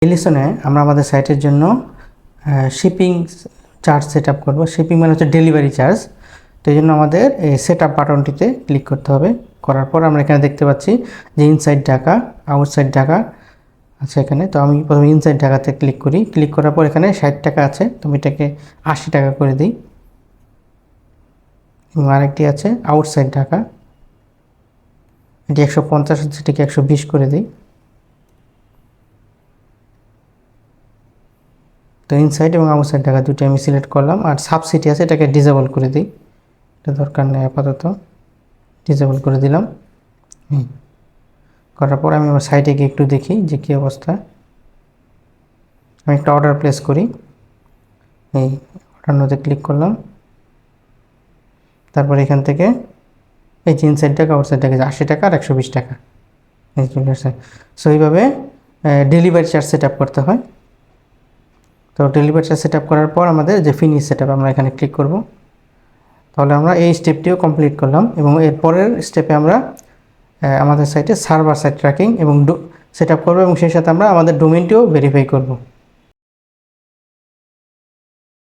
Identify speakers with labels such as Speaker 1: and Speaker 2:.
Speaker 1: এই লেসনে আমরা আমাদের সাইটের জন্য শিপিং চার্জ সেট আপ করবো। শিপিং মানে হচ্ছে ডেলিভারি চার্জ। তো এই জন্য আমাদের এই সেট আপ বাটনটিতে ক্লিক করতে হবে। করার পর আমরা এখানে দেখতে পাচ্ছি যে ইনসাইড ঢাকা, আউটসাইড ঢাকা আছে এখানে। তো আমি প্রথমে ইনসাইড ঢাকাতে ক্লিক করি। ক্লিক করার পর এখানে 60 টাকা আছে, তো আমি এটাকে 80 টাকা করে দিই। এবং আরেকটি আছে আউটসাইড ঢাকা, এটি 150 আছে, এটিকে 120 করে দিই। তো ইনসাইড এবং আউটসাইড ঢাকা দুটি আমি সিলেক্ট করলাম। আর সাবসিডি আছে, এটাকে ডিসেবল করে দিই, এটা দরকার নেই আপাতত, ডিসেবল করে দিলাম। করার পর আমি আমার সাইটে গিয়ে একটু দেখি যে কী অবস্থা। আমি একটা অর্ডার প্লেস করি, এই অর্ডার নোতে ক্লিক করলাম। তারপর এখান থেকে এই যে ইনসাইড টাকা আউটসাইড টাকা 80 টাকা আর 120 টাকা এই চলে আসে। সো এইভাবে ডেলিভারি চার্জ সেট আপ করতে হয়। তো ডেলিভারি চার্জ সেট আপ করার পর আমাদের যে ফিনিশ সেট আপ, আমরা এখানে ক্লিক করব। তাহলে আমরা এই স্টেপটিও কমপ্লিট করলাম এবং এর পরের স্টেপে আমরা আমাদের সাইটে সার্ভার সাইড ট্র্যাকিং এবং সেট আপ করবো এবং সেই সাথে আমরা আমাদের ডোমেনটিও ভেরিফাই করব।